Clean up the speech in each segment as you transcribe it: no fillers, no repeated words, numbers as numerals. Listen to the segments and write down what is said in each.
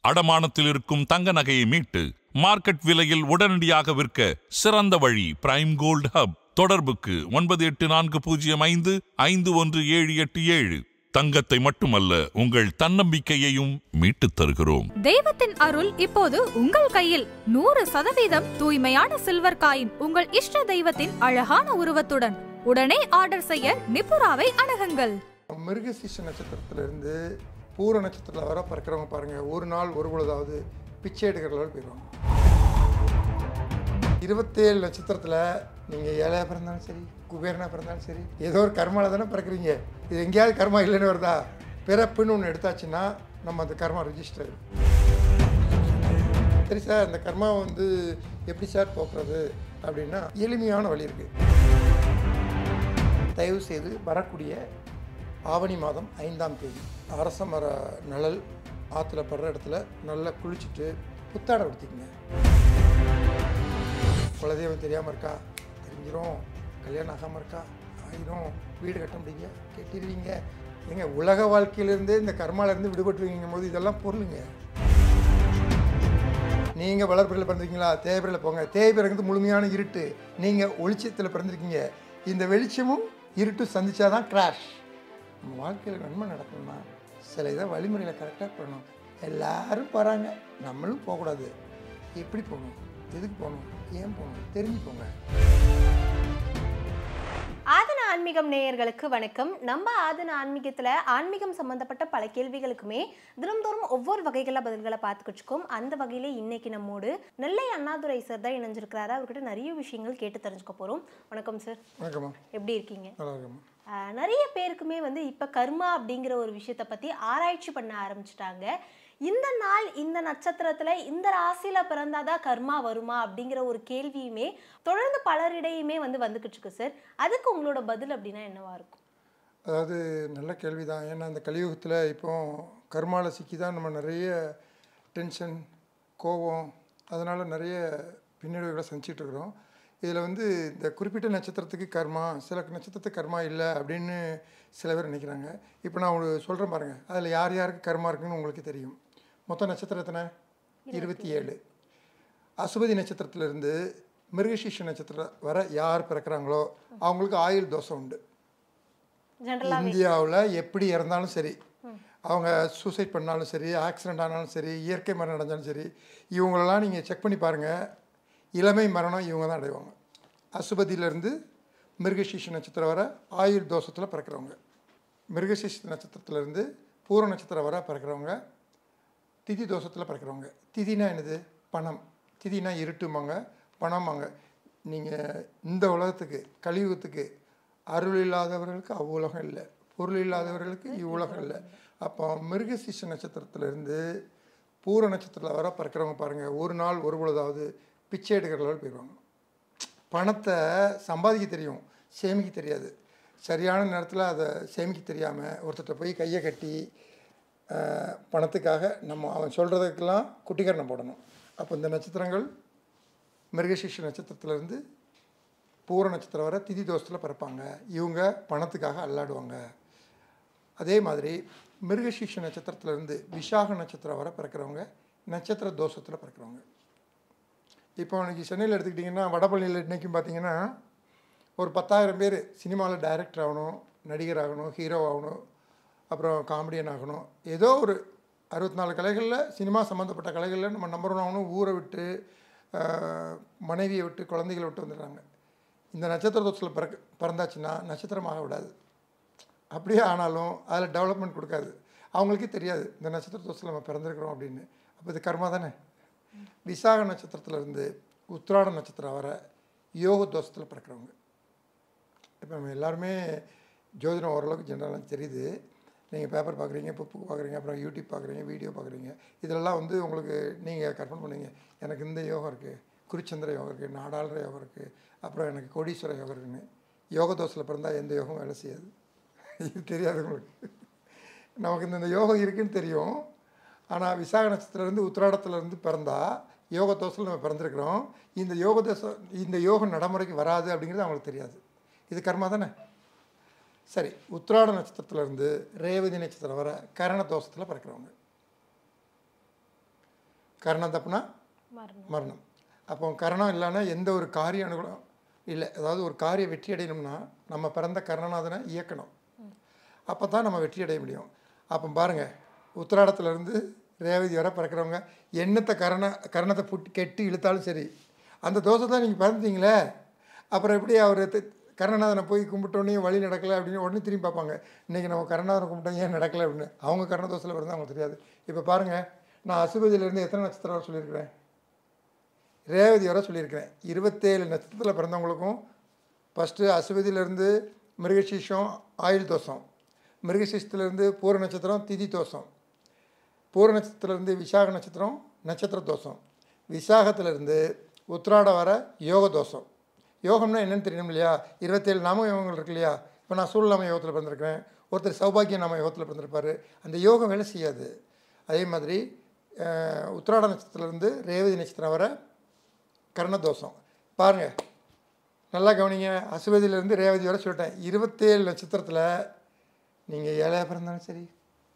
அடமானத்தில் இருக்கும் தங்க நகையை மீட்டு மார்க்கெட் விலையில் உடனடியாக விற்க சிறந்த வழி பிரைம் கோல்ட் ஹப். தொடர்புக்கு 9845551787. தங்கத்தை மட்டுமல்ல, உங்கள் தன்னம்பிக்கையையும் மீட்டுத் தருகிறோம். தெய்வத்தின் அருள் இப்போது உங்கள் கையில். 100% தூய்மையான சில்வர் காயின் உங்கள் இஷ்ட தெய்வத்தின் அழகான உருவத்துடன் உடனே ஆர்டர் செய்ய நிபுராவை அணுகுங்கள். மிருகசீஷ நட்சத்திரத்திலிருந்து பூர நட்சத்திரத்தில் வர பறக்கிறவங்க பாருங்க, ஒரு நாள் ஒரு பொழுதாவது பிச்சை எடுக்கிறவங்க போயிடுவாங்க. 27 நட்சத்திரத்தில் நீங்கள் ஏழையாக பிறந்தாலும் சரி, குபேரனாக பிறந்தாலும் சரி, ஏதோ ஒரு கர்மாவில் தானே பிறக்கிறீங்க. இது எங்கேயாவது கர்மா இல்லைன்னு வருதா? பிறப்புன்னு ஒன்று எடுத்தாச்சுன்னா நம்ம அந்த கர்மா ரிஜிஸ்டர் ஆகிடும். சரி சார், அந்த கர்மா எப்படி சார் போக்குறது அப்படின்னா எளிமையான வழி இருக்குது. தயவு செய்து வரக்கூடிய ஆவணி மாதம் 5ஆம் தேதி அரச மர நிழல் ஆற்றுல படுற இடத்துல நல்லா குளிச்சுட்டு புத்தாடை உடுத்திக்கங்க. குலதெய்வம் தெரியாமல் இருக்கா? தெரிஞ்சிடும். கல்யாணம் ஆகாமல் இருக்கா? ஆயிரும். வீடு கட்ட முடியுங்க, கட்டிடுவீங்க. ஏங்க, உலக வாழ்க்கையிலேருந்தே இந்த கர்மாலேருந்து விடுபட்டுருவீங்க போது இதெல்லாம் பொருளுங்க. நீங்கள் வளர்ப்பிறையில் பிறந்திருக்கீங்களா? தேய்பிறையில் போங்க. தேய்பிறகு முழுமையான இருட்டு. நீங்கள் ஒளிச்சத்தில் பிறந்திருக்கீங்க. இந்த வெளிச்சமும் இருட்டும் சந்திச்சாதான் கிராஷ். நம்ம வாழ்க்கையில் நன்மை நடக்கணும்னா சில இதை வழிமுறையில் கரெக்டாக பண்ணணும். எல்லாரும் போகிறாங்க, நம்மளும் போகக்கூடாது. எப்படி போகணும், எதுக்கு போகணும், ஏன் போகணும் தெரிஞ்சு போங்க. ஆதன ஆன்மீகம் நேயர்களுக்கு வணக்கம். நம்ம ஆதன ஆன்மீகத்தில் ஆன்மீகம் சம்பந்தப்பட்ட பல கேள்விகளுக்குமே தினம்தோறும் ஒவ்வொரு வகைகளில் பதில்களை பார்த்துக்கிச்சுக்கோம். அந்த வகையிலே இன்னைக்கு நம்மோடு நெல்லை அண்ணாதுரை சார் தான் இணைஞ்சிருக்கிறாரு. அவர்கிட்ட நிறைய விஷயங்கள் கேட்டு தெரிஞ்சுக்க போகிறோம். வணக்கம் சார். வணக்கம்மா. எப்படி இருக்கீங்க? நல்லா இருக்கம்மா. நிறைய பேருக்குமே இப்போ கர்மா அப்படிங்கிற ஒரு விஷயத்தை பற்றி ஆராய்ச்சி பண்ண ஆரம்பிச்சிட்டாங்க. இந்த நாள் இந்த நட்சத்திரத்தில் இந்த ராசியில் பிறந்தாதான் கர்மா வருமா அப்படிங்கிற ஒரு கேள்வியுமே தொடர்ந்து பலரிடையுமே வந்துக்கிட்டு இருக்கு சார். அதுக்கு உங்களோட பதில் அப்படின்னா என்னவா இருக்கும்? அதாவது நல்ல கேள்வி தான். ஏன்னா இந்த கலியுகத்தில் இப்போ கர்மாவில் சிக்கி தான் நம்ம நிறைய டென்ஷன், கோபம், அதனால் நிறைய பின்னடைவுகளை சந்திச்சிட்டு இருக்கிறோம். இதில் இந்த குறிப்பிட்ட நட்சத்திரத்துக்கு கர்மா, சில நட்சத்திரத்துக்கு கர்மா இல்லை அப்படின்னு சில பேர் நினைக்கிறாங்க. இப்போ நான் உங்களுக்கு சொல்கிறேன் பாருங்கள், அதில் யார் யாருக்கு கர்மா இருக்குன்னு உங்களுக்கு தெரியும். மொத்த நட்சத்திரத்தின 27. அசுபதி நட்சத்திரத்திலிருந்து மிருகசீஷ நட்சத்திரம் வர யார் பிறக்கிறாங்களோ அவங்களுக்கு ஆயுள் தோஷம் உண்டு. இந்தியாவில் எப்படி இறந்தாலும் சரி, அவங்க சூசைட் பண்ணாலும் சரி, ஆக்சிடெண்ட் ஆனாலும் சரி, இயற்கை மரணம் அடைஞ்சாலும் சரி, இவங்களெல்லாம் நீங்கள் செக் பண்ணி பாருங்கள், இளமை மரணம் இவங்க தான் அடைவாங்க. அசுபதியிலேருந்து மிருகசீஷ நட்சத்திரம் வர ஆயுள் தோஷத்தில் பிறக்கிறவங்க, மிருகசீஷ நட்சத்திரத்திலேருந்து பூர நட்சத்திரம் வர பிறக்கிறவங்க, திதி தோஷத்தில் பிறக்கிறவங்க. திதினா என்னது? பணம். திதினா இருட்டுமாங்க, பணமாங்க. நீங்கள் இந்த உலகத்துக்கு, கலியுகத்துக்கு அருள் இல்லாதவர்களுக்கு அவ்வுலகம் இல்லை, பொருள் இல்லாதவர்களுக்கு இவ்வுலகம் இல்லை. அப்போ மிருகசீஷ நட்சத்திரத்திலேருந்து பூர நட்சத்திரத்தில் வர பிறக்கிறவங்க பாருங்கள், ஒரு நாள் ஒரு பொழுதாவது பிச்சை எடுக்கிறவர்கள் போயிடுவாங்க. பணத்தை சம்பாதிக்க தெரியும், சேமிக்க தெரியாது. சரியான நேரத்தில் அதை சேமிக்க தெரியாமல் ஒருத்தர்கிட்ட போய் கையை கட்டி பணத்துக்காக அவன் சொல்கிறதுக்கெல்லாம் குட்டிக்கரணம் போடணும். அப்போ இந்த நட்சத்திரங்கள் மிருகசீஷ நட்சத்திரத்திலேருந்து பூர நட்சத்திரம் வர திதி தோஷத்தில் பிறப்பாங்க. இவங்க பணத்துக்காக அல்லாடுவாங்க. அதே மாதிரி மிருகசீஷ நட்சத்திரத்திலேருந்து விசாக நட்சத்திரம் வர பிறக்கிறவங்க நட்சத்திர தோஷத்தில் பிறக்கிறவங்க. இப்போ இன்றைக்கி சென்னையில் எடுத்துக்கிட்டிங்கன்னா, வடபழனியில் இன்றைக்கும் பார்த்திங்கன்னா ஒரு 10,000 பேர் சினிமாவில் டைரக்டர் ஆகணும், நடிகர் ஆகணும், ஹீரோ ஆகணும், அப்புறம் காமெடியன் ஆகணும், ஏதோ ஒரு 64 கலைகளில், சினிமா சம்மந்தப்பட்ட கலைகளில் நம்ம நம்பர் 1 ஆகணும். ஊரை விட்டு, மனைவியை விட்டு, குழந்தைகளை விட்டு வந்துடுறாங்க. இந்த நட்சத்திர தோஷத்தில் பிறந்தாச்சுன்னா நட்சத்திரமாக விடாது. அப்படியே ஆனாலும் அதில் டெவலப்மெண்ட் கொடுக்காது. அவங்களுக்கே தெரியாது இந்த நட்சத்திர தோஷத்தில் நம்ம பிறந்திருக்கிறோம் அப்படின்னு. அப்போ இது கர்மா தானே. விசாக நட்சத்திரத்திலேருந்து உத்திராட நட்சத்திரம் வர யோக தோஷத்தில் பிறக்கிறவங்க. இப்போ நம்ம எல்லாருமே ஜோதிடம் ஓரளவுக்கு ஜென்ரலாக தெரியுது. நீங்கள் பேப்பர் பார்க்குறீங்க, புக்கு பார்க்குறீங்க, அப்புறம் யூடியூப் பார்க்குறீங்க, வீடியோ பார்க்குறீங்க. இதிலெல்லாம் உங்களுக்கு நீங்கள் கற்பனை பண்ணுவீங்க, எனக்கு இந்த யோகம் இருக்குது, குருச்சந்திர யோகம் இருக்குது, நாடாளுற யோகம் இருக்குது, அப்புறம் எனக்கு கோடீஸ்வர யோகம் இருக்குன்னு. யோக தோஷத்தில் பிறந்தால் எந்த யோகம் வேலை செய்யாது. இது தெரியாது உங்களுக்கு. நமக்கு இந்த யோகம் இருக்குதுன்னு தெரியும். ஆனால் விசாக நட்சத்திரத்துலேருந்து உத்திராடத்துலேருந்து பிறந்தால் யோக தோஷத்தில் நம்ம பிறந்திருக்கிறோம். இந்த யோகம் நடைமுறைக்கு வராது அப்படிங்கிறது அவங்களுக்கு தெரியாது. இது கர்மா தானே. சரி, உத்திராட நட்சத்திரத்திலேருந்து ரேவதி நட்சத்திரம் வர கரண தோஷத்தில் பிறக்கிறவங்க. கரணம் தப்புனா மரணம். மரணம். அப்போ கரணம் இல்லைன்னா எந்த ஒரு காரிய அனுகூலம் இல்லை. அதாவது ஒரு காரிய வெற்றி அடையணும்னா நம்ம பிறந்த கரணநாதனை இயக்கணும். அப்போ தான் நம்ம வெற்றி அடைய முடியும். அப்போ பாருங்கள், உத்திராடத்துலேருந்து ரேவதி வரை பிறக்கிறவங்க என்னத்தை கரணத்தை கெட்டு இழுத்தாலும் சரி, அந்த தோசை நீங்கள் பிறந்தீங்களே, அப்புறம் எப்படி அவர் கருணாநாதனை போய் கும்பிட்டோன்னே வழி நடக்கலை அப்படின்னு உடனே திரும்பி பார்ப்பாங்க, இன்றைக்கி நம்ம கருணாநாதனை கும்பிட்டோம் ஏன் நடக்கலை அப்படின்னு. அவங்க கரண தோசையில் பிறந்தால் அவங்களுக்கு தெரியாது. இப்போ பாருங்கள், நான் அசுபதியிலேருந்து எத்தனை நட்சத்திரம் வரை சொல்லியிருக்கிறேன்? ரேவதி வரை சொல்லியிருக்கிறேன். 27 நட்சத்திரத்தில் பிறந்தவங்களுக்கும் ஃபஸ்ட்டு அசுபதியிலேருந்து மிருகசீஷம் ஆயுள் தோஷம், மிருகசீஷத்துலேருந்து பூர நட்சத்திரம் திதி தோஷம், பூர நட்சத்திரத்துலேருந்து விசாக நட்சத்திரம் நட்சத்திர தோஷம், விசாகத்திலேருந்து உத்திராட வர யோக தோஷம். யோகம்னா என்னென்னு தெரியணும் இல்லையா? 27 நாம யோகங்கள் இருக்கு இல்லையா? இப்போ நான் சூழ்நாம யோகத்தில் பிறந்திருக்கிறேன், ஒருத்தர் சௌபாகிய நாம யோகத்தில் பிறந்திருப்பார். அந்த யோகம் வேலை செய்யாது. அதே மாதிரி உத்திராட நட்சத்திரத்துலேருந்து ரேவதி நட்சத்திரம் வர கர்ணதோஷம். பாருங்கள், நல்லா கவனிங்க. அசுவதியிலேருந்து ரேவதி வரை சொல்லிட்டேன். 27 நட்சத்திரத்தில் நீங்கள் ஏழையாக பிறந்தாலும் சரி,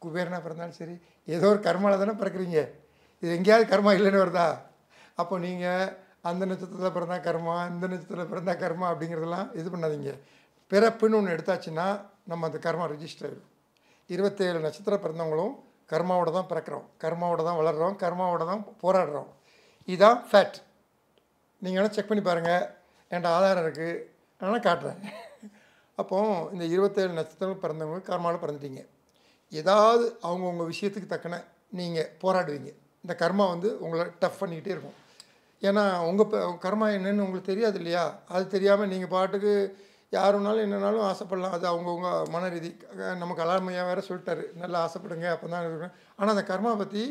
குபேரனாக பிறந்தாலும் சரி, ஏதோ ஒரு கர்மாவில் தானே பிறக்கிறீங்க. இது எங்கேயாவது கர்மா இல்லைன்னு வருதா? அப்போ நீங்கள் அந்த நட்சத்திரத்தில் பிறந்தா கர்மா, இந்த நட்சத்திரத்தில் பிறந்தா கர்மா அப்படிங்கிறதெல்லாம் இது பண்ணாதீங்க. பிறப்புன்னு ஒன்று எடுத்தாச்சுன்னா நம்ம அந்த கர்மா ரிஜிஸ்டர் ஆகிடும். 27 நட்சத்திரம் பிறந்தவங்களும் கர்மாவோட தான் பிறக்கிறோம், கர்மாவோட தான் வளர்கிறோம், கர்மாவோட தான் போராடுறோம். இதுதான் ஃபேக்ட். நீங்கள் வேணால் செக் பண்ணி பாருங்கள், என்கிட்ட ஆதாரம் இருக்குது, நான் காட்டுறேன். அப்போது இந்த 27 நட்சத்திரம் பிறந்தவங்க கர்மாவில் பிறந்துட்டீங்க. ஏதாவது அவங்கவுங்க விஷயத்துக்கு தக்கன நீங்கள் போராடுவீங்க. இந்த கர்மா உங்களை டஃப் பண்ணிக்கிட்டே இருக்கும். ஏன்னா உங்கள் கர்மா என்னன்னு உங்களுக்கு தெரியாது இல்லையா? அது தெரியாமல் நீங்கள் பாட்டுக்கு யாருனாலும் என்னன்னாலும் ஆசைப்படலாம். அது அவங்கவுங்க மன ரீதி. நம்ம கலாமையாக வேறு சொல்லிட்டாரு, நல்லா ஆசைப்படுங்க அப்போ தான் இருக்கணும். ஆனால் அந்த கர்மா பற்றி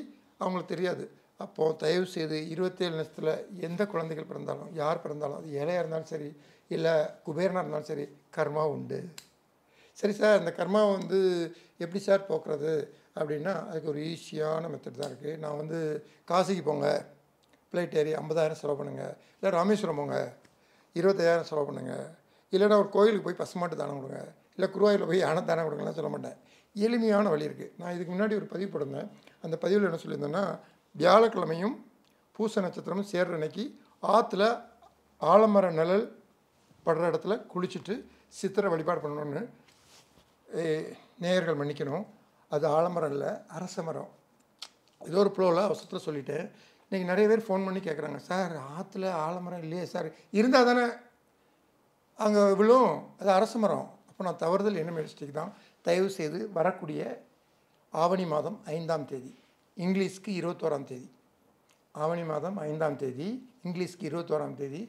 அவங்களுக்கு தெரியாது. அப்போது தயவு செய்து 27 நட்சத்திரத்தில் எந்த குழந்தைகள் பிறந்தாலும், யார் பிறந்தாலும், அது ஏழையாக இருந்தாலும் சரி, இல்லை குபேரனாக இருந்தாலும் சரி, கர்மா உண்டு. சரி சார், இந்த கர்மா எப்படி சார் போக்குறது அப்படின்னா, அதுக்கு ஒரு ஈஸியான மெத்தட் தான் இருக்குது. நான் காசிக்கு போங்க, ஃப்ளைட் ஏறி 50,000 செலவு பண்ணுங்கள், இல்லை ராமேஸ்வரம் போங்க 25,000 செலவு பண்ணுங்கள், இல்லைன்னா ஒரு கோயிலுக்கு போய் பசுமாட்டு தானம் கொடுங்க, இல்லை குருவாயூரில் போய் யானை தானம் கொடுங்கலாம் சொல்ல மாட்டேன். எளிமையான வழி இருக்குது. நான் இதுக்கு முன்னாடி ஒரு பதிவு போட்டிருந்தேன். அந்த பதிவில் என்ன சொல்லியிருந்தேன்னா, வியாழக்கிழமையும் பூச நட்சத்திரமும் சேர்ற அன்னைக்கு ஆற்றுல ஆலமர நிழல் படுற இடத்துல குளிச்சுட்டு சித்திரை வழிபாடு பண்ணணுன்னு நேயர்கள் மன்னிக்கணும். அது ஆலமரம் இல்லை, அரச மரம். ஏதோ ஒரு ப்ளோவில் அவசரத்தில் சொல்லிவிட்டேன். இன்றைக்கி நிறைய பேர் ஃபோன் பண்ணி கேட்குறாங்க, சார் ஆற்றுல ஆலமரம் இல்லையே சார், இருந்தால் தானே அங்கே விழும், அது அரச மரம். அப்போ நான் தவறுதல் என்ன மிஸ்டேக் தான். தயவு செய்து வரக்கூடிய ஆவணி மாதம் 5ஆம் தேதி, இங்கிலீஷ்க்கு 21ஆம் தேதி, ஆவணி மாதம் 5ஆம் தேதி, இங்கிலீஷ்க்கு 21ஆம் தேதி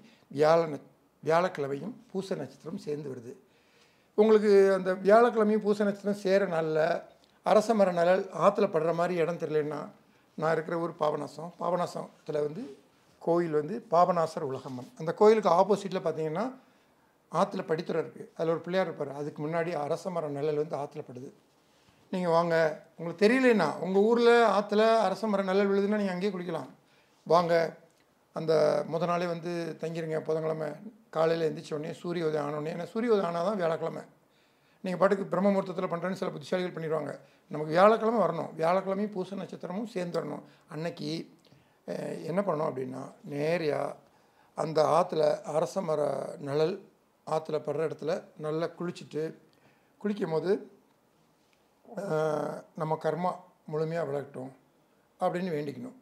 வியாழக்கிழமையும் பூச நட்சத்திரம் சேர்ந்து வருது. உங்களுக்கு அந்த வியாழக்கிழமையும் பூச நட்சத்திரம் சேர நாளில் அரச மர நிழல் ஆற்றுல படுற மாதிரி இடம் தெரியலன்னா, நான் இருக்கிற ஊர் பாபநாசம். பாபநாசத்தில் கோயில் பாபநாசர் உலகம்மன். அந்த கோயிலுக்கு ஆப்போசிட்டில் பார்த்தீங்கன்னா ஆற்றுல படித்துறை இருக்குது, அதில் ஒரு பிள்ளையார் இருப்பார். அதுக்கு முன்னாடி அரச மர நிழல் ஆற்றுல படுது. நீங்கள் வாங்க, உங்களுக்கு தெரியலன்னா, உங்கள் ஊரில் ஆற்றுல அரச மர நிழல் விழுதுன்னா நீங்கள் அங்கேயே குளிக்கலாம். வாங்க, அந்த முத நாளே தங்கிடுங்க. புதன்கிழமை காலையில் எழுந்திரிச்ச உடனே சூரிய உதயம் ஆனோடனே, ஏன்னா சூரிய உதயம் ஆனால் தான் வியாழக்கிழமை. நீங்கள் பாட்டுக்கு பிரம்ம முகூர்த்தத்தில் பண்ணுறேன்னு சில புத்திசாலிகள் பண்ணிடுவாங்க. நமக்கு வியாழக்கிழமை வரணும், வியாழக்கிழமையும் பூச நட்சத்திரமும் சேர்ந்து வரணும். அன்னைக்கு என்ன பண்ணணும் அப்படின்னா, நேரையாக அந்த ஆற்றுல அரச மர நிழல் ஆற்றுல படுற இடத்துல நல்லா குளிக்கும் போது நம்ம கர்மா முழுமையாக விளக்கட்டும் அப்படின்னு வேண்டிக்கணும்.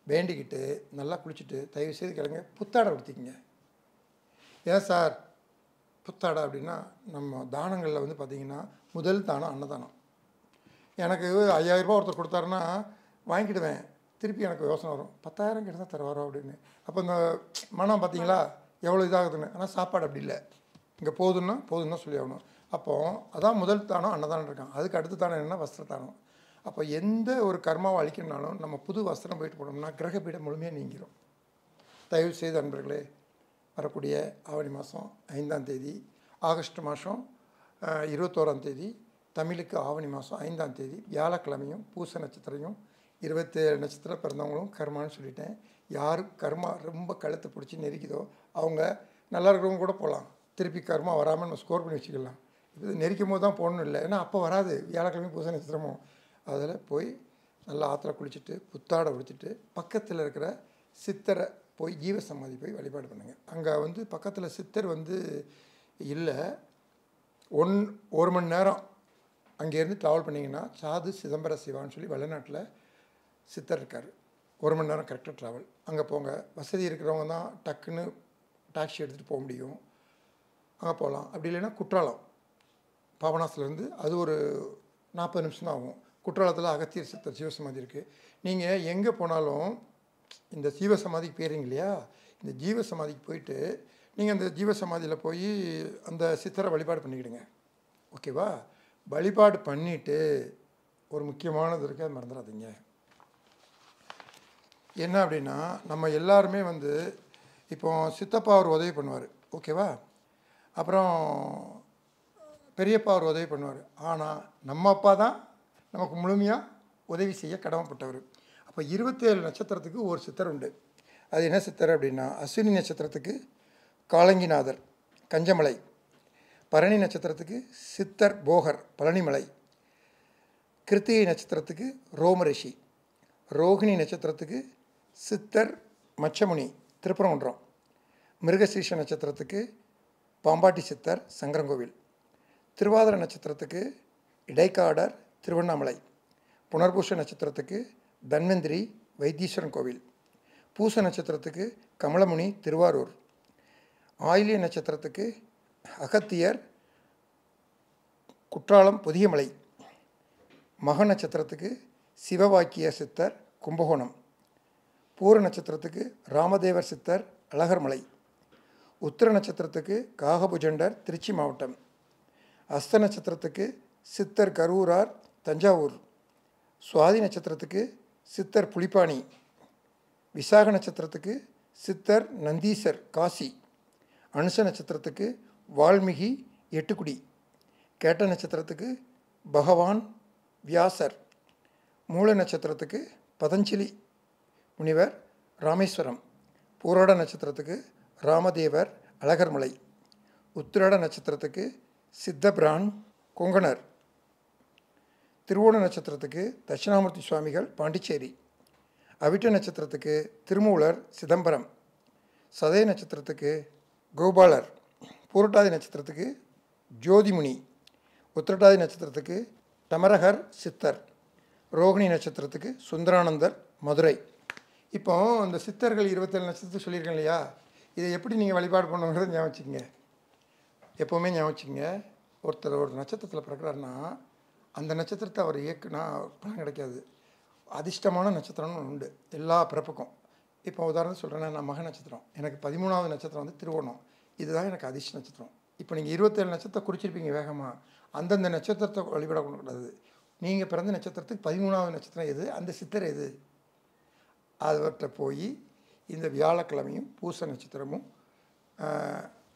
வேண்டிக்கிட்டு நல்லா குளிச்சுட்டு தயவு செய்து கிளங்க புத்தாடை உடுத்திக்கங்க. ஏன் சார் புத்தாடை அப்படின்னா, நம்ம தானங்களில் பார்த்திங்கன்னா முதல் தானம் அன்னதானம். எனக்கு 5,000 ரூபா ஒருத்தர் கொடுத்தாருன்னா வாங்கிக்கிடுவேன். திருப்பி எனக்கு யோசனை வரும், 10,000 கிட்ட தான் தருவாரோ அப்படின்னு. அப்போ இந்த மனம் பார்த்திங்களா எவ்வளோ இதாகுதுன்னு. ஆனால் சாப்பாடு அப்படி இல்லை, இங்கே போதுன்னா சொல்லி ஆகணும். அப்போது அதான் முதல் தானம் அன்னதானம் இருக்கான். அதுக்கு அடுத்த தானம் என்னென்னா வஸ்திரத்தானம். அப்போ எந்த ஒரு கர்மாவை அழிக்கணும்னாலும் நம்ம புது வஸ்திரம் போயிட்டு போனோம்னா கிரகப்பீடம் முழுமையாக நீங்கிடும். தயவு செய்து அன்பர்களே, வரக்கூடிய ஆவணி மாதம் 5ஆம் தேதி, ஆகஸ்ட் மாதம் 21ஆம் தேதி, தமிழுக்கு ஆவணி மாதம் 5ஆம் தேதி வியாழக்கிழமையும் பூச நட்சத்திரையும் 27 நட்சத்திரம் பிறந்தவங்களும் கர்மான்னு சொல்லிட்டேன். யார் கர்மா ரொம்ப கழுத்தை பிடிச்சி நெரிக்குதோ அவங்க நல்லா இருக்கிறவங்க கூட போகலாம். திருப்பி கர்மா வராமல் நம்ம ஸ்கோர் பண்ணி வச்சுக்கலாம். இது நெரிக்கும் போது தான் போகணும் இல்லை, ஏன்னா அப்போ வராது வியாழக்கிழமை பூச நட்சத்திரமும். அதில் போய் நல்லா ஆற்றுல குளிச்சுட்டு புத்தாடை உடுத்திட்டு பக்கத்தில் இருக்கிற சித்தரை போய் ஜீவசமாதி போய் வழிபாடு பண்ணுங்கள். அங்கே வந்து பக்கத்தில் சித்தர் வந்து இல்லை, ஒரு மணி நேரம் அங்கேருந்து ட்ராவல் பண்ணிங்கன்னா சாது சிதம்பர சிவான்னு சொல்லி வெளிநாட்டில் சித்தர் இருக்கார். 1 மணி நேரம் கரெக்டாக ட்ராவல். அங்கே போங்க. வசதி இருக்கிறவங்க தான் டக்குன்னு டாக்ஸி எடுத்துகிட்டு போக முடியும், அங்கே போகலாம். அப்படி இல்லைன்னா குற்றாலம் பாபநாசத்துலேருந்து அது ஒரு 40 நிமிஷம் தான் ஆகும். குற்றாலத்தில் அகத்தியர் சித்தர் ஜீவசமாதி இருக்குது. நீங்கள் எங்கே போனாலும் இந்த ஜீவசமாதிக்கு போயிடுறீங்க இல்லையா, இந்த ஜீவசமாதிக்கு போயிட்டு நீங்கள் அந்த ஜீவசமாதியில் போய் அந்த சித்தரை வழிபாடு பண்ணிக்கிடுங்க. ஓகேவா? வழிபாடு பண்ணிவிட்டு ஒரு முக்கியமானது இருக்குது, அது மறந்துடாதீங்க. என்ன அப்படின்னா, நம்ம எல்லாருமே வந்து இப்போ சித்தப்பா ஒரு உதவி பண்ணுவார், ஓகேவா? அப்புறம் பெரியப்பா ஒரு உதவி பண்ணுவார். ஆனால் நம்ம அப்பா தான் நமக்கு முழுமையாக உதவி செய்ய கடமைப்பட்டவர். அப்போ 27 நட்சத்திரத்துக்கு ஒரு சித்தர் உண்டு. அது என்ன சித்தர் அப்படின்னா, அஸ்வினி நட்சத்திரத்துக்கு காலங்கிநாதர் கஞ்சமலை, பரணி நட்சத்திரத்துக்கு சித்தர் போகர் பழனிமலை, கிருத்திகை நட்சத்திரத்துக்கு ரோமரிஷி, ரோகிணி நட்சத்திரத்துக்கு சித்தர் மச்சமுனி திருப்பரங்குன்றம், மிருகசீஷ நட்சத்திரத்துக்கு பாம்பாட்டி சித்தர் சங்கரங்கோவில், திருவாதிரை நட்சத்திரத்துக்கு இடைக்காடர் திருவண்ணாமலை, புனர்பூச நட்சத்திரத்துக்கு தன்வந்திரி வைத்தீஸ்வரன் கோவில், பூச நட்சத்திரத்துக்கு கமலமுனி திருவாரூர், ஆயிலிய நட்சத்திரத்துக்கு அகத்தியர் குற்றாலம் பொதியமலை, மக நட்சத்திரத்துக்கு சிவவாக்கிய சித்தர் கும்பகோணம், பூர நட்சத்திரத்துக்கு ராமதேவர் சித்தர் அழகர்மலை, உத்திர நட்சத்திரத்துக்கு காகபுஜண்டர் திருச்சி மாவட்டம், அஸ்த நட்சத்திரத்துக்கு சித்தர் கரூரார் தஞ்சாவூர், சுவாதி நட்சத்திரத்துக்கு சித்தர் புலிப்பாணி, விசாக நட்சத்திரத்துக்கு சித்தர் நந்தீசர் காசி, அனுச நட்சத்திரத்துக்கு வால்மீகி எட்டுக்குடி, கேட்ட நட்சத்திரத்துக்கு பகவான் வியாசர், மூல நட்சத்திரத்துக்கு பதஞ்சலி முனிவர் ராமேஸ்வரம், பூராட நட்சத்திரத்துக்கு ராமதேவர் அழகர்மலை, உத்திராட நட்சத்திரத்துக்கு சித்தபிரான் கொங்கணர், திருவோண நட்சத்திரத்துக்கு தட்சிணாமூர்த்தி சுவாமிகள் பாண்டிச்சேரி, அவிட்ட நட்சத்திரத்துக்கு திருமூலர் சிதம்பரம், சதய நட்சத்திரத்துக்கு கோபாலர், பூரட்டாதி நட்சத்திரத்துக்கு ஜோதிமுனி, உத்திரட்டாதி நட்சத்திரத்துக்கு தமரகர் சித்தர், ரோகிணி நட்சத்திரத்துக்கு சுந்தரானந்தர் மதுரை. இப்போ இந்த சித்தர்கள் 27 நட்சத்திரத்துக்கு சொல்லியிருக்கேன் இல்லையா, இதை எப்படி நீங்கள் வழிபாடு பண்ணுங்கிறத ஞாபகம் வச்சுக்கோங்க. எப்போவுமே ஞாபகம் வச்சுக்கோங்க, ஒருத்தர் ஒரு நட்சத்திரத்தில் பிறக்கிறாருன்னா அந்த நட்சத்திரத்தை அவர் இயக்குனா பலன் கிடைக்காது. அதிர்ஷ்டமான நட்சத்திரம்னு உண்டு எல்லா பிறப்புக்கும். இப்போ உதாரணம் சொல்கிறேன்னா, நான் மக நட்சத்திரம், எனக்கு 13வது நட்சத்திரம் வந்து திருவோணம், இதுதான் எனக்கு அதிர்ஷ்ட நட்சத்திரம். இப்போ நீங்கள் 27 நட்சத்திரத்தை குறிச்சிருப்பீங்க வேகமாக, அந்தந்த நட்சத்திரத்தை வழிபாட பண்ணக்கூடாது. நீங்கள் பிறந்த நட்சத்திரத்துக்கு 13வது நட்சத்திரம் எது, அந்த சித்தர் எது, அவர்கிட்ட போய் இந்த வியாழக்கிழமையும் பூச நட்சத்திரமும்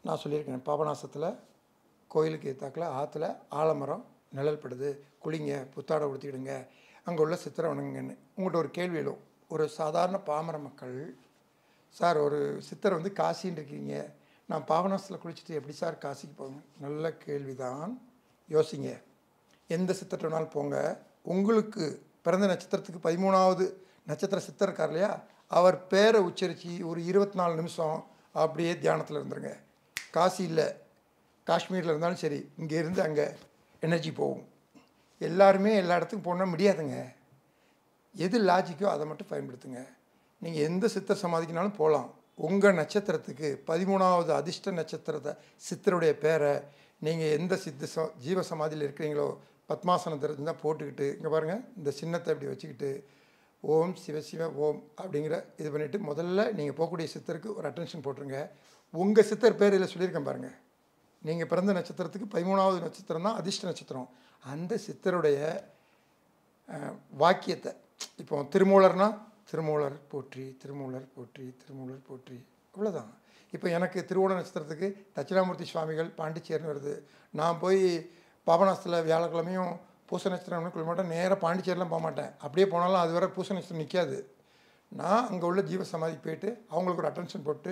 நான் சொல்லியிருக்கேன், பாபநாசத்தில் கோயிலுக்கு எத்தாக்கில் ஆற்றுல ஆலமரம் நிழல் படுது, குளிங்க, புத்தாடை உடுத்திக்கிடுங்க, அங்கே உள்ள சித்திரை வணங்குங்கன்னு. உங்கள்கிட்ட ஒரு கேள்வி எழும், ஒரு சாதாரண பாமர மக்கள், சார் ஒரு சித்தர் வந்து காசின்னு இருக்கீங்க, நான் பாபநாசத்தில் குளிச்சுட்டு எப்படி சார் காசிக்கு போங்க? நல்ல கேள்வி தான், யோசிங்க. எந்த சித்தர் வேணாலும் போங்க, உங்களுக்கு பிறந்த நட்சத்திரத்துக்கு 13வது நட்சத்திர சித்தர் இருக்கார் இல்லையா, அவர் பேரை உச்சரித்து ஒரு 24 நிமிஷம் அப்படியே தியானத்தில் இருந்துருங்க. காசி இல்லை, காஷ்மீரில் இருந்தாலும் சரி, இங்கே இருந்து அங்கே எனர்ஜி போகும். எல்லாருமே எல்லா இடத்துக்கும் போனால் முடியாதுங்க. எது லாஜிக்கோ அதை மட்டும் பயன்படுத்துங்க. நீங்கள் எந்த சித்தர் சமாதிக்குனாலும் போகலாம். உங்கள் நட்சத்திரத்துக்கு 13வது அதிர்ஷ்ட நட்சத்திரத்தை சித்தருடைய பேரை நீங்கள் எந்த ஜீவ சமாதியில் இருக்கிறீங்களோ பத்மாசனம் தெரிஞ்சுதான் போட்டுக்கிட்டு, இங்கே பாருங்கள், இந்த சின்னத்தை இப்படி வச்சுக்கிட்டு ஓம் சிவ சிவ ஓம் அப்படிங்கிற இது பண்ணிவிட்டு முதல்ல நீங்கள் போகக்கூடிய சித்தருக்கு ஒரு அட்டென்ஷன் போட்டுருங்க. உங்கள் சித்தர் பேர் இதில் சொல்லியிருக்கேன் பாருங்கள், நீங்கள் பிறந்த நட்சத்திரத்துக்கு 13வது நட்சத்திரம் தான் அதிர்ஷ்ட நட்சத்திரம். அந்த சித்தருடைய வாக்கியத்தை, இப்போ திருமூலர்னா திருமூலர் போற்றி, திருமூலர் போற்றி, திருமூலர் போற்றி, அவ்வளோதான். இப்போ எனக்கு திருவோண நட்சத்திரத்துக்கு தட்சிணாமூர்த்தி சுவாமிகள் பாண்டிச்சேரின்னு வருது. நான் போய் பாபநாசத்தில் வியாழக்கிழமையும் பூச நட்சத்திரம்னு கொள்ள மாட்டேன், நேராக பாண்டிச்சேரிலாம் போக மாட்டேன். அப்படியே போனாலும் அது வரை பூச நட்சத்திரம் நிற்காது. நான் அங்கே உள்ள ஜீவ சமாதிக்கு போயிட்டு அவங்களுக்கு ஒரு அட்டென்ஷன் போட்டு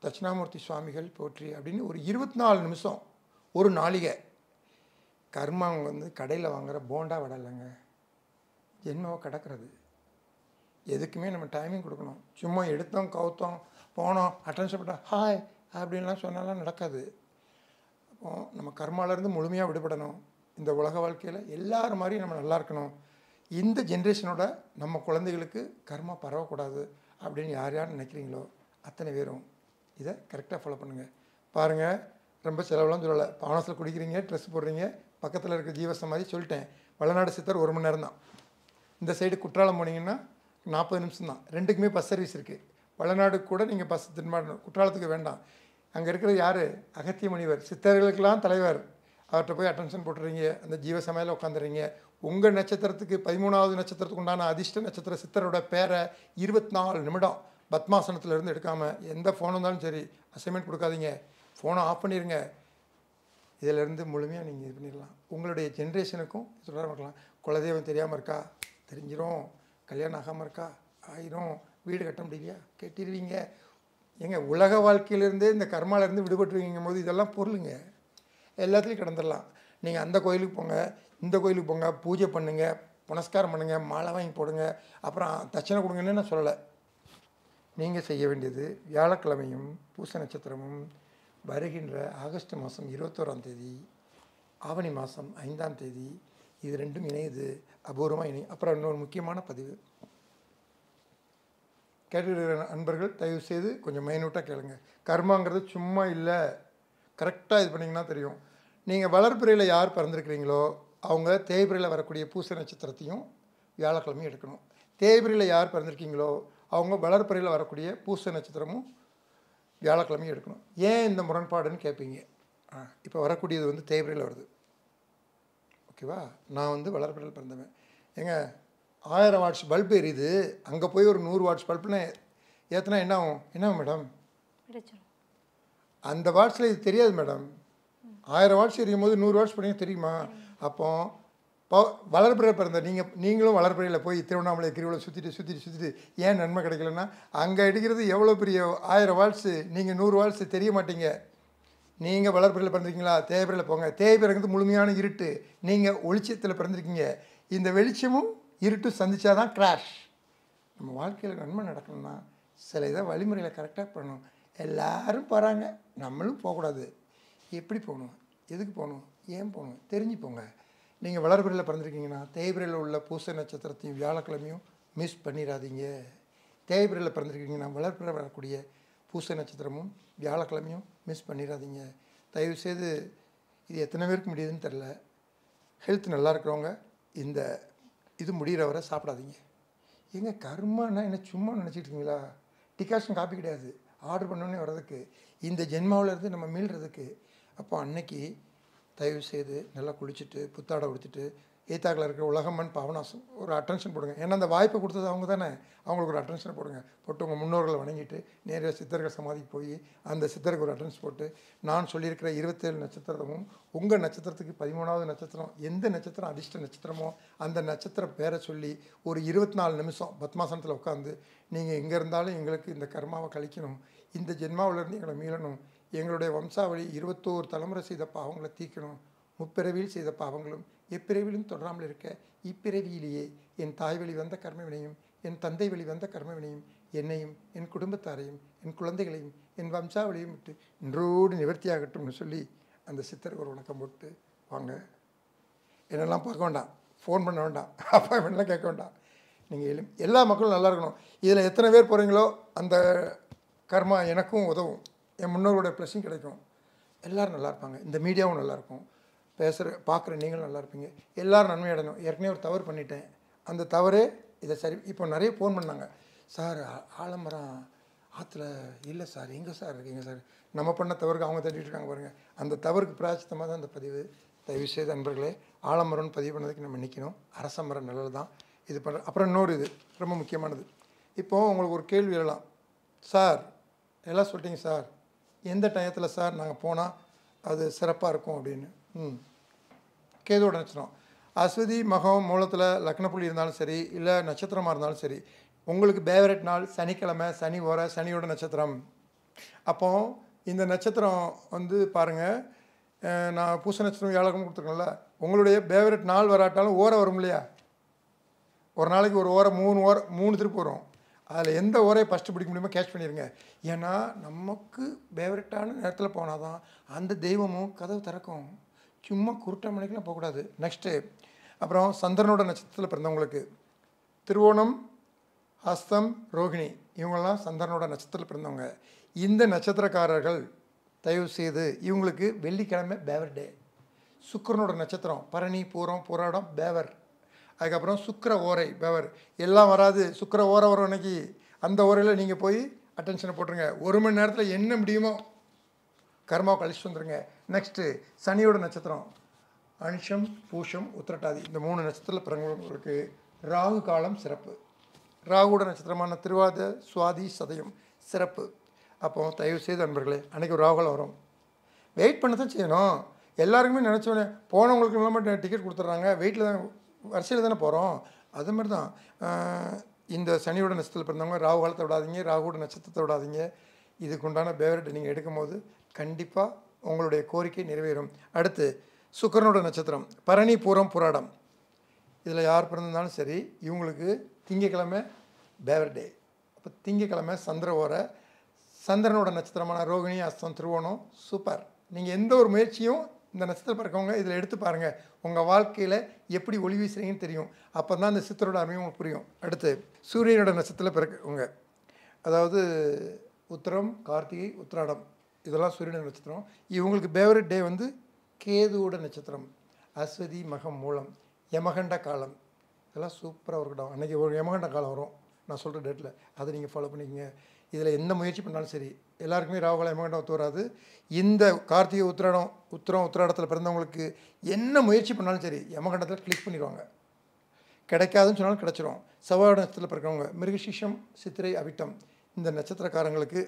தட்சிணாமூர்த்தி சுவாமிகள் போற்றி அப்படின்னு ஒரு 24 நிமிஷம், ஒரு நாளிகை. கர்மா வந்து கடையில் வாங்குகிற போண்டா வடை இல்லைங்க, ஜென்மாவை கடக்கிறது. எதுக்குமே நம்ம டைமிங் கொடுக்கணும். சும்மா எடுத்தோம் கவுத்தோம் போனோம் அட்டென்ஷன் பண்ணோம் ஹாய் அப்படின்லாம் சொன்னாலாம் நடக்காது. அப்போ நம்ம கர்மாலேருந்து முழுமையாக விடுபடணும். இந்த உலக வாழ்க்கையில் எல்லாரும் மாதிரியும் நம்ம நல்லா இருக்கணும். இந்த ஜென்ரேஷனோட நம்ம குழந்தைகளுக்கு கர்மா பரவக்கூடாது அப்படின்னு யார் யார் நினைக்கிறீங்களோ அத்தனை பேரும் இதை கரெக்டாக ஃபாலோ பண்ணுங்கள். பாருங்கள், ரொம்ப செலவெல்லாம் சொல்லலை. பானஸில் குடிக்கிறீங்க, ட்ரெஸ் போடுறீங்க, பக்கத்தில் இருக்க ஜீவசம் மாதிரி சொல்லிட்டேன். வளநாடு சித்தர் 1 மணி நேரம் தான். இந்த சைடு குற்றாலம் போனீங்கன்னா 40 நிமிஷம் தான். ரெண்டுக்குமே பஸ் சர்வீஸ் இருக்குது. வளநாடு கூட நீங்கள் பஸ் திரும்ப குற்றாலத்துக்கு வேண்டாம். அங்கே இருக்கிறது யார்? அகத்திய முனிவர், சித்தர்களுக்கெல்லாம் தலைவர். அவர்கிட்ட போய் அட்டென்ஷன் போட்டுறீங்க, அந்த ஜீவசமையில் உட்காந்துறீங்க. உங்கள் நட்சத்திரத்துக்கு 13வது நட்சத்திரத்துக்கு உண்டான அதிர்ஷ்ட நட்சத்திர சித்தரோட பேரை 24 நிமிடம் பத்மாசனத்துலேருந்து எடுக்காமல் எந்த ஃபோன் இருந்தாலும் சரி அசைன்மெண்ட் கொடுக்காதீங்க. ஃபோனை ஆஃப் பண்ணிடுங்க. இதிலேருந்து முழுமையாக நீங்கள் இது பண்ணிடலாம். உங்களுடைய ஜென்ரேஷனுக்கும் சொல்ல இருக்கலாம். குலதெய்வம் தெரியாமல் இருக்கா? தெரிஞ்சிடும். கல்யாணம் ஆகாமல் இருக்கா? ஆயிரும். வீடு கட்ட முடியலையா? கட்டிடுவீங்க. ஏங்க உலக வாழ்க்கையிலேருந்தே இந்த கர்மாலேருந்து விடுபட்டுருவீங்கும் போது இதெல்லாம் பொருளுங்க. எல்லாத்துலேயும் கடந்துடலாம். நீங்கள் அந்த கோயிலுக்கு போங்க, இந்த கோயிலுக்கு போங்க, பூஜை பண்ணுங்கள், புனஸ்காரம் பண்ணுங்கள், மாலை வாங்கி போடுங்க, அப்புறம் தட்சணை கொடுங்கன்னு நான் சொல்லலை. நீங்கள் செய்ய வேண்டியது வியாழக்கிழமையும் பூச நட்சத்திரமும் வருகின்ற ஆகஸ்ட் மாதம் 21ஆம் தேதி, ஆவணி மாதம் 5ஆம் தேதி இது ரெண்டும் இணையுது, அபூர்வமாக இணையும். அப்புறம் இன்னொரு முக்கியமான பதிவு கேட்டுக்கிற அன்பர்கள் தயவு செய்து கொஞ்சம் மைனூட்டாக கேளுங்க. கர்மாங்கிறது சும்மா இல்லை, கரெக்டாக இது பண்ணிங்கன்னா தெரியும். நீங்கள் வளர்பிறையில் யார் பிறந்திருக்கிறீங்களோ அவங்க தேய்பிறையில் வரக்கூடிய பூச நட்சத்திரத்தையும் வியாழக்கிழமையும் எடுக்கணும். தேய்பிறையில் யார் பிறந்திருக்கீங்களோ அவங்க வளர்பிறையில் வரக்கூடிய பூச நட்சத்திரமும் வியாழக்கிழமையும் எடுக்கணும். ஏன் இந்த முரண்பாடுன்னு கேட்பீங்க. இப்போ வரக்கூடியது வந்து தேய்பிறையில் வருது, ஓகேவா? நான் வந்து வளர்பிறையில் பிறந்தவன். ஏங்க 1000 வாட்ஸ் பல்பு எரியுது, அங்கே போய் ஒரு 100 வாட்ஸ் பல்புன்னு ஏற்றினா என்ன ஆகும்? என்ன மேடம்? அந்த வாட்ஸில் இது தெரியாது மேடம். 1000 வாட்ஸ் எரியும் போது 100 வாட்ஸ் பண்ணி தெரியுமா? அப்போ வளர்பிறையில் பிறந்த நீங்களும் வளர்பிறையில் போய் திருவண்ணாமலை கிரிவலம் சுற்றிட்டு ஏன் நன்மை கிடைக்கலன்னா அங்கே எடுக்கிறது எவ்வளோ பெரிய 1000 வாட்ஸு, நீங்கள் 100 வாட்ஸு தெரிய மாட்டீங்க. நீங்கள் வளர்பிறையில் பிறந்திருக்கீங்களா? தேய்பிறையில் போங்க. தேய்பிறைங்கிறது முழுமையான இருட்டு. நீங்கள் ஒளிச்சத்தில் பிறந்திருக்கீங்க. இந்த வெளிச்சமும் இருட்டும் சந்திச்சாதான் கிராஷ். நம்ம வாழ்க்கையில் நன்மை நடக்கணும்னா சில இதை வழிமுறையில் கரெக்டாக பண்ணணும். எல்லோரும் போகிறாங்க, நம்மளும் போகக்கூடாது. எப்படி போகணும், எதுக்கு போகணும், ஏன் போகணும் தெரிஞ்சு போங்க. நீங்கள் வளர்பிறையில் பிறந்திருக்கீங்கன்னா தேய்பிறையில் உள்ள பூச நட்சத்திரத்தையும் வியாழக்கிழமையும் மிஸ் பண்ணிடாதீங்க. தேய்பிறையில் பிறந்திருக்கீங்கன்னா வளர்பிறையில் வரக்கூடிய பூச நட்சத்திரமும் வியாழக்கிழமையும் மிஸ் பண்ணிடாதீங்க. தயவுசெய்து இது எத்தனை பேருக்கு முடியுதுன்னு தெரில. ஹெல்த் நல்லா இருக்கிறவங்க இந்த இது முடிகிற வரை சாப்பிடாதீங்க. ஏங்க கர்மானா என்ன சும்மா நினச்சிட்டு இருக்கீங்களா? டிகாஷன் காப்பி கிடையாது, ஆர்டர் பண்ணோன்னே வர்றதுக்கு, இந்த ஜென்மாவிலேருந்து நம்ம மீள்றதுக்கு. அப்போ அன்னைக்கு தயவு செய்து நல்லா குளிச்சுட்டு புத்தாடை உடுத்திட்டு ஏத்தாக்கில் இருக்கிற உலகம்மன் பாவனாசம் ஒரு அட்டென்ஷன் போடுங்க. ஏன்னா அந்த வாய்ப்பை கொடுத்தது அவங்க தானே, அவங்களுக்கு ஒரு அட்டென்ஷன் போடுங்க. போட்டு உங்கள் முன்னோர்களை வணங்கிட்டு நேராக சித்தர்கள் சமாதிக்கு போய் அந்த சித்தருக்கு ஒரு அட்டென்ஷன் போட்டு நான் சொல்லியிருக்கிற 27 நட்சத்திரமும் உங்கள் நட்சத்திரத்துக்கு 13வது நட்சத்திரம் எந்த நட்சத்திரம் அதிர்ஷ்ட நட்சத்திரமோ அந்த நட்சத்திர பேரை சொல்லி ஒரு 24 நிமிஷம் பத்மாசனத்தில் உட்காந்து நீங்கள் எங்கே இருந்தாலும் எங்களுக்கு இந்த கர்மாவை கழிக்கணும், இந்த ஜென்மாவிலேருந்து எங்களை மீளணும், எங்களுடைய வம்சாவளி 21 தலைமுறை செய்த பாவங்களை தீர்க்கணும், முப்பிறவியில் செய்த பாவங்களும் எப்பிறவிலும் தொடராமல் இருக்க இப்பிறவியிலேயே என் தாய் வழி வந்த கர்ம வினையும் என் தந்தை வழி வந்த கர்ம வினையும் என்னையும் என் குடும்பத்தாரையும் என் குழந்தைகளையும் என் வம்சாவளியும் விட்டு இன்றோடு நிவர்த்தியாகட்டும்னு சொல்லி அந்த சித்தருக்கு ஒரு வணக்கம் போட்டு வாங்க. என்னெல்லாம் பார்க்க வேண்டாம், ஃபோன் பண்ண வேண்டாம், அப்பாயின்மெண்ட்லாம் கேட்க வேண்டாம். நீங்கள் எல்லா மக்களும் நல்லா இருக்கணும். இதில் எத்தனை பேர் போகிறீங்களோ அந்த கர்மா எனக்கும் உதவும், என் முன்னோர்களுடைய ப்ளஸிங் கிடைக்கும். எல்லோரும் நல்லா இருப்பாங்க, இந்த மீடியாவும் நல்லாயிருக்கும், பார்க்குற நீங்களும் நல்லா இருப்பீங்க, எல்லோரும் நன்மை அடையணும். ஏற்கனவே ஒரு தவறு பண்ணிட்டேன், அந்த தவறே இதை சரி. இப்போ நிறைய ஃபோன் பண்ணாங்க, சார் ஆலமரம் ஆற்றுல இல்லை சார், எங்கே சார் இருக்கீங்க சார்? நம்ம பண்ண தவறுக்கு அவங்க தட்டிட்டு இருக்காங்க பாருங்கள். அந்த தவறுக்கு பிராயச்சித்தமாக தான் அந்த பதிவு. தயவுசெய்து நண்பர்களே, ஆலமரம்னு பதிவு பண்ணதுக்கு நம்ம நிற்கணும். அரச மரம் நல்லது தான் இது பண்ணுற. அப்புறம் இன்னொரு இது ரொம்ப முக்கியமானது. இப்போது உங்களுக்கு ஒரு கேள்வி எழலாம், சார் எல்லாம் சொல்லிட்டீங்க சார், எந்த டயத்தில் சார் நாங்கள் போனால் அது சிறப்பாக இருக்கும் அப்படின்னு. கேதுவோட நட்சத்திரம் அஸ்வதி மகம் மூலத்தில் லக்னப்புள்ளி இருந்தாலும் சரி, இல்லை நட்சத்திரமாக இருந்தாலும் சரி, உங்களுக்கு ஃபேவரட் நாள் சனிக்கிழமை, சனி ஓர சனியோட நட்சத்திரம். அப்போது இந்த நட்சத்திரம் வந்து பாருங்கள், நான் பூச நட்சத்திரம் வியாழக்கிழமை கொடுத்துருக்கேன்ல, உங்களுடைய ஃபேவரட் நாள் வராட்டாலும் ஓர வரும் இல்லையா? ஒரு நாளைக்கு ஒரு ஓரை 3 திருப்பு வரும். அதில் எந்த ஓரையை ஃபஸ்ட்டு பிடிக்க முடியுமோ கேட்ச் பண்ணிடுங்க. ஏன்னா நமக்கு ஃபேவரட்டான நேரத்தில் போனால் தான் அந்த தெய்வமும் கதவு திறக்கும். சும்மா குருட்ட மணிக்கெலாம் போகக்கூடாது. நெக்ஸ்ட்டு அப்புறம் சந்திரனோட நட்சத்திரத்தில் பிறந்தவங்களுக்கு திருவோணம், ஹஸ்தம், ரோகிணி இவங்கெல்லாம் சந்திரனோட நட்சத்திரத்தில் பிறந்தவங்க. இந்த நட்சத்திரக்காரர்கள் தயவு செய்து இவங்களுக்கு வெள்ளிக்கிழமை பேவர் டே. சுக்கிரனோட நட்சத்திரம் பரணி, பூரம், பூராடம், பேவர். அதுக்கப்புறம் சுக்கிர ஓரை பேவர் எல்லாம் வராது. சுக்கிர ஓரை வரும் அன்னைக்கு. அந்த ஓரையில் நீங்கள் போய் அட்டென்ஷனை போட்டுருங்க. 1 மணி நேரத்தில் என்ன முடியுமோ கர்மாவை கழிச்சு வந்துடுங்க. நெக்ஸ்ட்டு சனியோட நட்சத்திரம் அனிஷம், பூஷம், உத்திரட்டாதி இந்த 3 நட்சத்திரத்தில் பிறந்தவங்களுக்கு ராகு காலம் சிறப்பு. ராகுவோட நட்சத்திரமான திருவாதிரை, சுவாதி, சதயம் சிறப்பு. அப்போ தயவு செய்து நண்பர்களே அன்றைக்கி ஒரு ராகுகாலம் வரும். வெயிட் பண்ண தான் செய்யணும். எல்லாருக்குமே நினச்சோன்னே போனவங்களுக்கு இல்லாமல் டிக்கெட் கொடுத்துட்றாங்க. வெயிட்டில் தான் வரிசையில் தானே போகிறோம். அது மாதிரி தான் இந்த சனியோட நட்சத்திரத்தில் பிறந்தவங்க ராகு காலத்தை விடாதீங்க, ராகுவோட நட்சத்திரத்தை விடாதீங்க. இதுக்கு உண்டான பேவரட் நீங்கள் எடுக்கும் போது கண்டிப்பாக உங்களுடைய கோரிக்கை நிறைவேறும். அடுத்து சுக்கிரனோட நட்சத்திரம் பரணி, பூரம், புராடம் இதில் யார் பிறந்திருந்தாலும் சரி இவங்களுக்கு திங்கக்கிழமை பேவர் டே. அப்போ திங்கக்கிழமை சந்திர ஓரை. சந்திரனோட நட்சத்திரமான ரோகிணி, அஸ்தம், திருவோணம் சூப்பர். நீங்கள் எந்த ஒரு முயற்சியும் இந்த நட்சத்திரம் பிறக்கவங்க இதில் எடுத்து பாருங்கள். உங்கள் வாழ்க்கையில் எப்படி ஒளி வீசுறீங்கன்னு தெரியும். அப்போ தான் இந்த சித்தரோட அருமையும் உங்களுக்கு புரியும். அடுத்து சூரியனோட நட்சத்திரத்தில் பிறக்கவங்க அதாவது உத்திரம், கார்த்திகை, உத்திராடம் இதெல்லாம் சூரியனோட நட்சத்திரம். இவங்களுக்கு ஃபேவரட் டே வந்து கேதுவோட நட்சத்திரம் அஸ்வதி, மகம், மூலம், யமகண்ட காலம் இதெல்லாம் சூப்பராக இருக்கட்டும். அன்றைக்கி ஒரு யமகண்ட காலம் வரும் நான் சொல்கிற டேட்டில். அதை நீங்கள் ஃபாலோ பண்ணிக்கங்க. இதில் எந்த முயற்சி பண்ணாலும் சரி எல்லாருக்குமே ராகுகாலம் யமகண்டம் ஒத்து வராது. இந்த கார்த்திகை, உத்திராடத்தில் பிறந்தவங்களுக்கு என்ன முயற்சி பண்ணாலும் சரி யமகண்டத்தில் கிளிக் பண்ணிடுவாங்க. கிடைக்காதுன்னு சொன்னாலும் கிடச்சிரும். செவ்வாயோட நட்சத்திரத்தில் பிறக்கிறவங்க மிருகசீஷம், சித்திரை, அவிட்டம் இந்த நட்சத்திரக்காரங்களுக்கு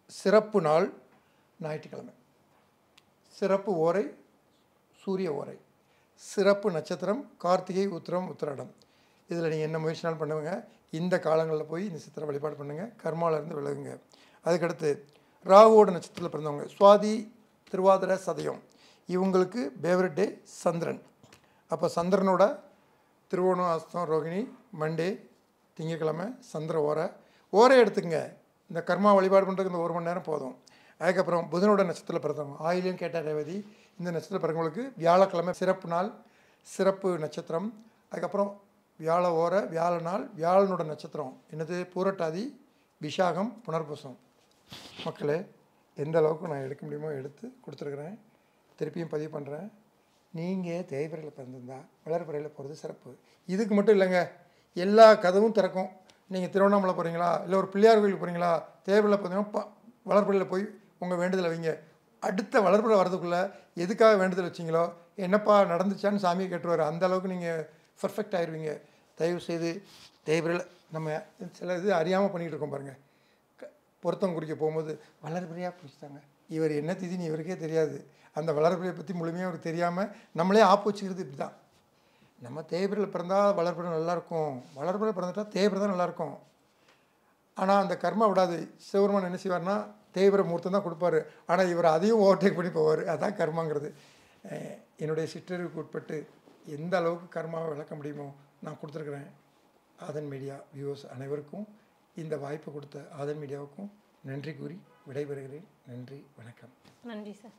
சிறப்பு நாள் ஞாயிற்றுக்கிழமை. சிறப்பு ஓரை சூரிய ஓரை. சிறப்பு நட்சத்திரம் கார்த்திகை, உத்திராடம். இதில் நீங்கள் என்ன முயற்சினாலும் பண்ணுவங்க. இந்த காலங்களில் போய் இந்த சித்திரை வழிபாடு பண்ணுங்கள். கர்மாவிலேருந்து விலகுங்க. அதுக்கடுத்து ராகுவோட நட்சத்திரத்தில் பிறந்தவங்க சுவாதி, திருவாதிரை, சதயம் இவங்களுக்கு ஃபேவரட் டே சந்திரன். அப்போ சந்திரனோட திருவோணம், அஸ்தம், ரோகிணி, மண்டே, திங்கக்கிழமை சந்திர ஓரை எடுத்துக்கங்க. இந்த கர்மா வழிபாடு பண்ணுறதுக்கு இந்த 1 மணி நேரம் போதும். அதுக்கப்புறம் புதனோட நட்சத்திரத்தில் பிறந்தவங்க ஆயிலியம், கேட்ட, ரேவதி இந்த நட்சத்திரத்தில் பிறந்தவங்களுக்கு வியாழக்கிழமை சிறப்பு நாள், சிறப்பு நட்சத்திரம். அதுக்கப்புறம் வியாழ ஓரை, வியாழ நாள், வியாழனோட நட்சத்திரம் என்னது பூரட்டாதி, விஷாகம், புனர்பூசம். மக்களே எந்த அளவுக்கு நான் எடுக்க முடியுமோ எடுத்து கொடுத்துருக்குறேன். திருப்பியும் பதிவு பண்ணுறேன். நீங்கள் தேய்பிறையில் பிறந்திருந்தா வளர்பிறையில் போகிறது சிறப்பு. இதுக்கு மட்டும் இல்லைங்க, எல்லா கதவும் திறக்கும். நீங்கள் திருவண்ணாமலை போகிறீங்களா, இல்லை ஒரு பிள்ளையார் கோயிலுக்கு போகிறீங்களா, தேவையில் பார்த்தீங்கன்னா வளர்பிறையில் போய் உங்கள் வேண்டுதலை வைங்க. அடுத்த வளர்பிறை வரதுக்குள்ளே எதுக்காக வேண்டுதல் வச்சிங்களோ என்னப்பா நடந்துச்சான்னு சாமியை கேட்டுருவார். அந்த அளவுக்கு நீங்கள் பர்ஃபெக்ட் ஆயிடுவீங்க. தயவுசெய்து தேய்பிறையில் நம்ம சில இது அறியாமல் பண்ணிகிட்டு இருக்கோம் பாருங்கள். பொருத்தம் குறிக்க போகும்போது வளர்பிறையாக பிடிச்சிட்டாங்க, இவர் என்ன திதின்னு இவருக்கே தெரியாது. அந்த வளர்பிறையை பற்றி முழுமையாக அவருக்கு தெரியாமல் நம்மளே ஆப்பு வச்சுக்கிறது இப்படி தான். நம்ம தேய்பிறையில் பிறந்தால் வளர்பிறை நல்லாயிருக்கும், வளர்பிறை பிறந்துட்டால் தேய்பிறை தான் நல்லாயிருக்கும். ஆனால் அந்த கர்மா விடாது. சிவபெருமான் என்ன செய்வார்னா தேய்பிறை முகூர்த்தம் தான் கொடுப்பாரு. ஆனால் இவர் அதையும் ஓவர்டேக் பண்ணி போவார். அதான் கர்மாங்கிறது. என்னுடைய சிற்றறிவுக்கு உட்பட்டு எந்த அளவுக்கு கர்மாவை விளக்க முடியுமோ நான் கொடுத்துருக்குறேன். ஆதன் மீடியா வியூவர்ஸ் அனைவருக்கும் இந்த வாய்ப்பு கொடுத்த ஆதன் மீடியாவுக்கும் நன்றி கூறி விடைபெறுகிறேன். நன்றி, வணக்கம். நன்றி சார்.